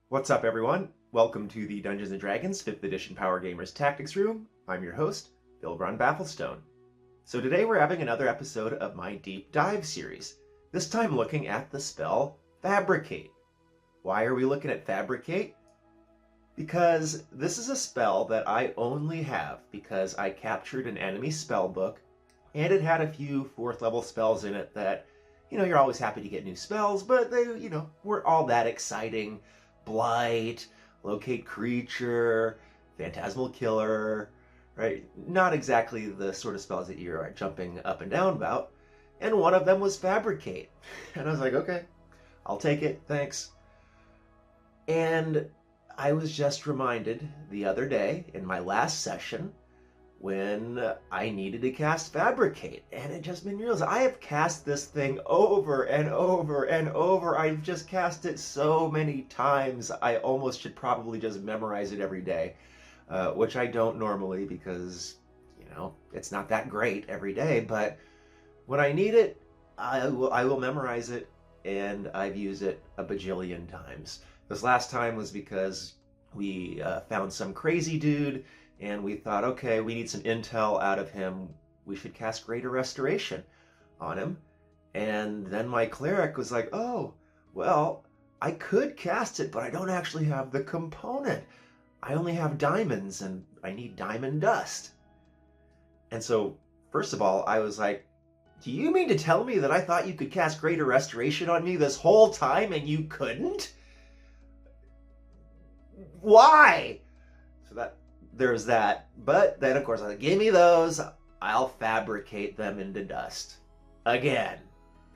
What's up, everyone? Welcome to the Dungeons & Dragons 5th Edition Power Gamers Tactics Room. I'm your host, Bill Brun Bafflestone. So today we're having another episode of my Deep Dive series, this time looking at the spell Fabricate. Why are we looking at Fabricate? Because this is a spell that I only have because I captured an enemy spell book, and it had a few 4th level spells in it that, you're always happy to get new spells, but they, weren't all that exciting. Blight, Locate Creature, Phantasmal Killer, right? Not exactly the sort of spells that you're jumping up and down about. And one of them was Fabricate. And I was like, okay, I'll take it, thanks. And I was just reminded the other day in my last session when I needed to cast Fabricate, and it just made me realize I have cast this thing over and over and over. I've just cast it so many times, I almost should probably just memorize it every day, which I don't normally because, it's not that great every day, but when I need it, I will memorize it, and I've used it a bajillion times. This last time was because we found some crazy dude, and we thought, okay, we need some intel out of him. We should cast Greater Restoration on him. And then my cleric was like, oh, well, I could cast it, but I don't actually have the component. I only have diamonds, and I need diamond dust. And so, first of all, I was like, do you mean to tell me that I thought you could cast Greater Restoration on me this whole time and you couldn't? Why? So there's that. But then, of course, I was like, give me those. I'll fabricate them into dust. Again.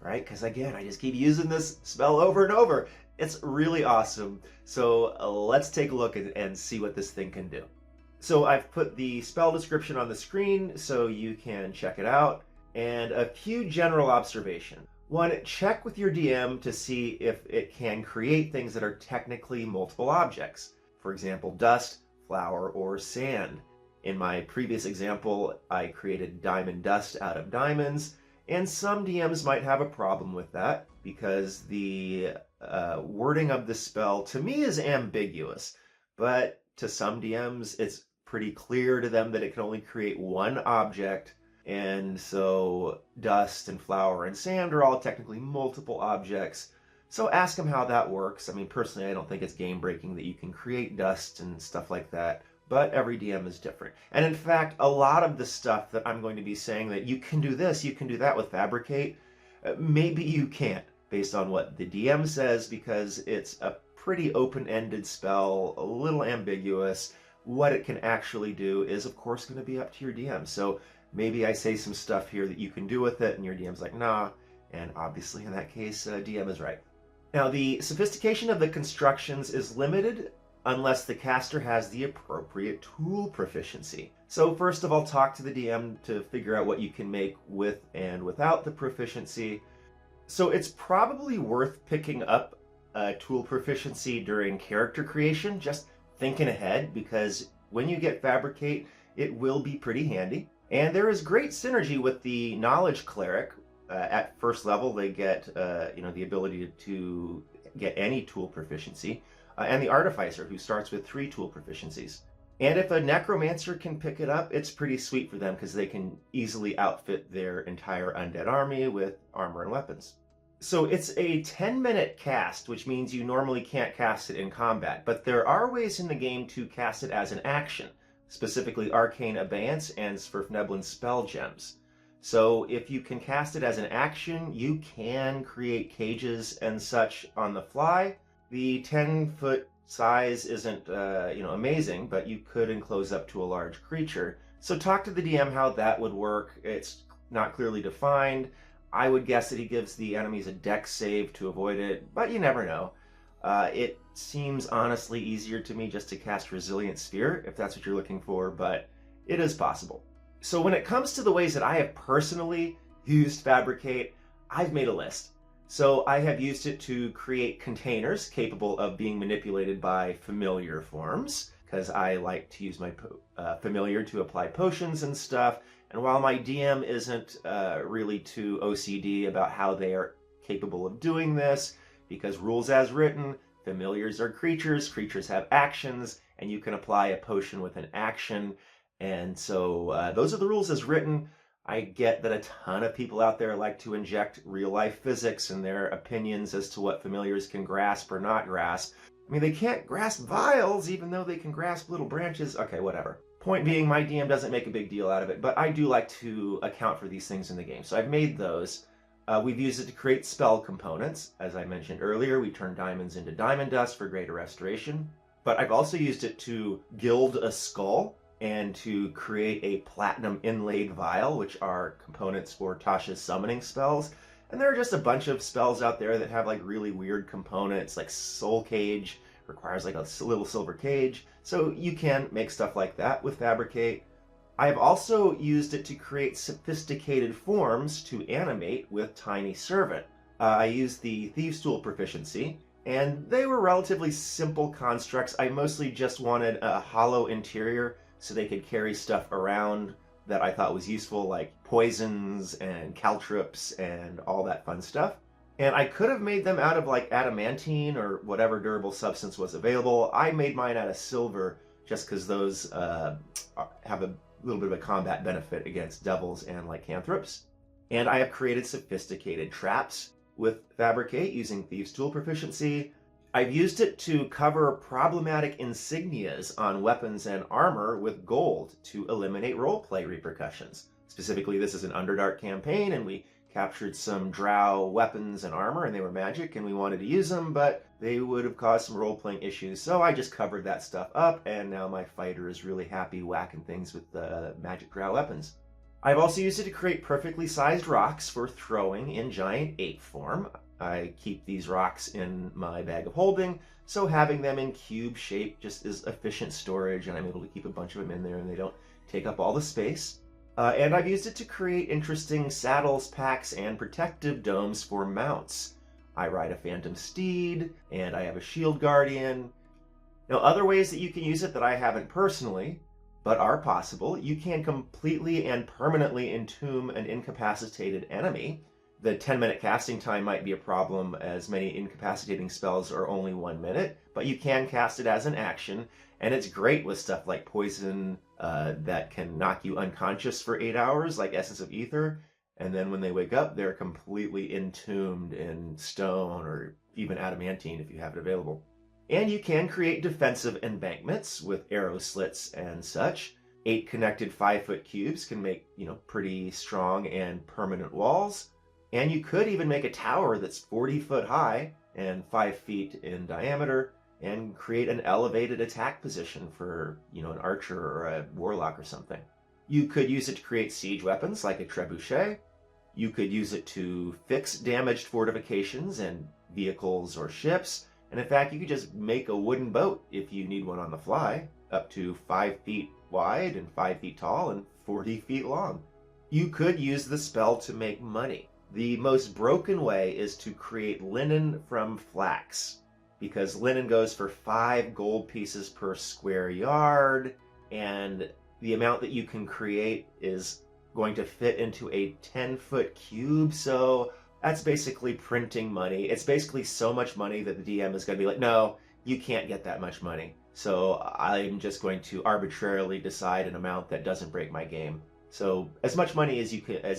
Right? Because, again, I just keep using this spell over and over. It's really awesome. So let's take a look and see what this thing can do. So I've put the spell description on the screen so you can check it out. And a few general observations. One, check with your DM to see if it can create things that are technically multiple objects. For example, dust, flour, or sand. In my previous example, I created diamond dust out of diamonds, and some DMs might have a problem with that because the wording of the spell to me is ambiguous, but to some DMs it's pretty clear to them that it can only create one object, and so dust and flour and sand are all technically multiple objects. So ask them how that works. I mean, personally, I don't think it's game breaking that you can create dust and stuff like that, but every DM is different. And in fact, a lot of the stuff that I'm going to be saying that you can do this, you can do that with Fabricate, maybe you can't based on what the DM says because it's a pretty open-ended spell, a little ambiguous. What it can actually do is, of course, going to be up to your DM. So maybe I say some stuff here that you can do with it and your DM's like, nah, and obviously in that case, DM is right. Now, the sophistication of the constructions is limited unless the caster has the appropriate tool proficiency. So first of all, talk to the DM to figure out what you can make with and without the proficiency. So it's probably worth picking up tool proficiency during character creation, just thinking ahead, because when you get Fabricate, it will be pretty handy. And there is great synergy with the Knowledge Cleric. At first level, they get the ability to get any tool proficiency, and the Artificer, who starts with 3 tool proficiencies. And if a Necromancer can pick it up, it's pretty sweet for them because they can easily outfit their entire undead army with armor and weapons. So it's a 10-minute cast, which means you normally can't cast it in combat, but there are ways in the game to cast it as an action, specifically Arcane Abeyance and Svirfneblin Spell Gems. So if you can cast it as an action, you can create cages and such on the fly. The 10-foot size isn't, amazing, but you could enclose up to a large creature. So talk to the DM how that would work. It's not clearly defined. I would guess that he gives the enemies a dex save to avoid it, but you never know. It seems honestly easier to me just to cast Resilient Sphere, if that's what you're looking for, but it is possible. So when it comes to the ways that I have personally used Fabricate, I've made a list. So I have used it to create containers capable of being manipulated by familiar forms, because I like to use my familiar to apply potions and stuff. And while my DM isn't really too OCD about how they are capable of doing this, because rules as written, familiars are creatures, creatures have actions, and you can apply a potion with an action. And so those are the rules as written. I get that a ton of people out there like to inject real-life physics in their opinions as to what familiars can grasp or not grasp. I mean, they can't grasp vials, even though they can grasp little branches. Okay, whatever. Point being, my DM doesn't make a big deal out of it, but I do like to account for these things in the game. So I've made those. We've used it to create spell components. As I mentioned earlier, we turn diamonds into diamond dust for greater restoration. But I've also used it to gild a skull and to create a platinum inlaid vial, which are components for Tasha's summoning spells. And there are just a bunch of spells out there that have like really weird components, like Soul Cage requires like a little silver cage. So you can make stuff like that with Fabricate. I have also used it to create sophisticated forms to animate with Tiny Servant. I used the Thieves' Tool proficiency, and they were relatively simple constructs. I mostly just wanted a hollow interior so they could carry stuff around that I thought was useful, like poisons and caltrops and all that fun stuff. And I could have made them out of like adamantine or whatever durable substance was available. I made mine out of silver just because those have a little bit of a combat benefit against devils and lycanthropes. And I have created sophisticated traps with Fabricate using Thieves' Tool proficiency. I've used it to cover problematic insignias on weapons and armor with gold to eliminate roleplay repercussions. Specifically, this is an Underdark campaign, and we captured some drow weapons and armor, and they were magic, and we wanted to use them, but they would have caused some role-playing issues, so I just covered that stuff up, and now my fighter is really happy whacking things with the magic drow weapons. I've also used it to create perfectly sized rocks for throwing in giant ape form. I keep these rocks in my bag of holding, so having them in cube shape just is efficient storage, and I'm able to keep a bunch of them in there, and they don't take up all the space. And I've used it to create interesting saddles, packs, and protective domes for mounts. I ride a phantom steed, and I have a shield guardian. Now, other ways that you can use it that I haven't personally, but are possible, you can completely and permanently entomb an incapacitated enemy. The 10-minute casting time might be a problem, as many incapacitating spells are only 1 minute, but you can cast it as an action, and it's great with stuff like poison that can knock you unconscious for 8 hours, like Essence of Ether, and then when they wake up, they're completely entombed in stone or even adamantine if you have it available. And you can create defensive embankments with arrow slits and such. 8 connected 5-foot cubes can make, pretty strong and permanent walls. And you could even make a tower that's 40 foot high and 5 feet in diameter and create an elevated attack position for, an archer or a warlock or something. You could use it to create siege weapons like a trebuchet. You could use it to fix damaged fortifications and vehicles or ships. And in fact, you could just make a wooden boat if you need one on the fly, up to 5 feet wide and 5 feet tall and 40 feet long. You could use the spell to make money. The most broken way is to create linen from flax, because linen goes for 5 gold pieces per square yard, and the amount that you can create is going to fit into a 10-foot cube, so that's basically printing money. It's basically so much money that the DM is going to be like, no, you can't get that much money. So I'm just going to arbitrarily decide an amount that doesn't break my game. So as much money as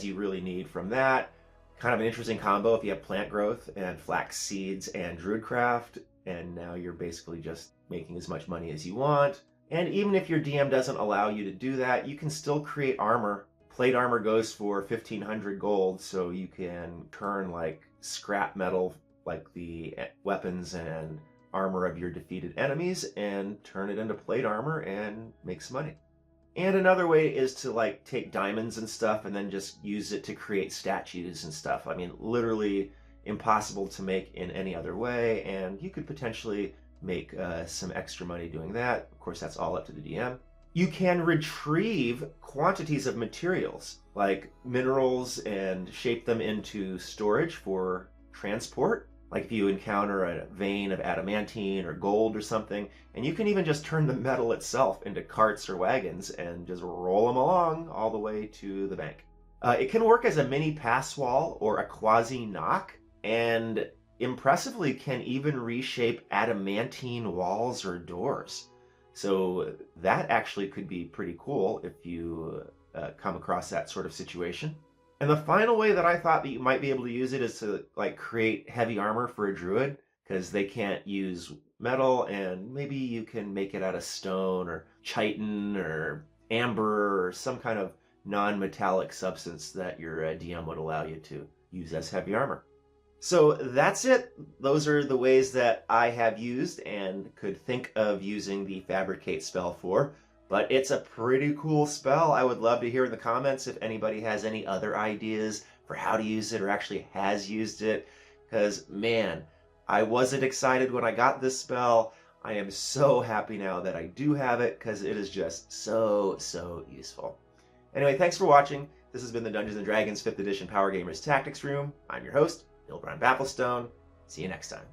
you really need from that. Kind of an interesting combo if you have plant growth and flax seeds and druidcraft, and now you're basically just making as much money as you want. And even if your DM doesn't allow you to do that, you can still create armor. Plate armor goes for 1,500 gold, so you can turn like scrap metal, like the weapons and armor of your defeated enemies, and turn it into plate armor and make some money. And another way is to take diamonds and stuff and then just use it to create statues and stuff. I mean, literally impossible to make in any other way, and you could potentially make some extra money doing that. Of course, that's all up to the DM. You can retrieve quantities of materials, like minerals, and shape them into storage for transport. Like if you encounter a vein of adamantine or gold or something, and you can even just turn the metal itself into carts or wagons and just roll them along all the way to the bank. It can work as a mini pass wall or a quasi knock, and impressively can even reshape adamantine walls or doors. So that actually could be pretty cool if you come across that sort of situation. And the final way that I thought that you might be able to use it is to like create heavy armor for a druid, because they can't use metal, and maybe you can make it out of stone or chitin or amber or some kind of non-metallic substance that your DM would allow you to use as heavy armor. So that's it. Those are the ways that I have used and could think of using the Fabricate spell for. But it's a pretty cool spell. I would love to hear in the comments if anybody has any other ideas for how to use it or actually has used it. Because, man, I wasn't excited when I got this spell. I am so happy now that I do have it because it is just so, so useful. Anyway, thanks for watching. This has been the Dungeons & Dragons 5th Edition Power Gamers Tactics Room. I'm your host, Hilbrand Bafflestone. See you next time.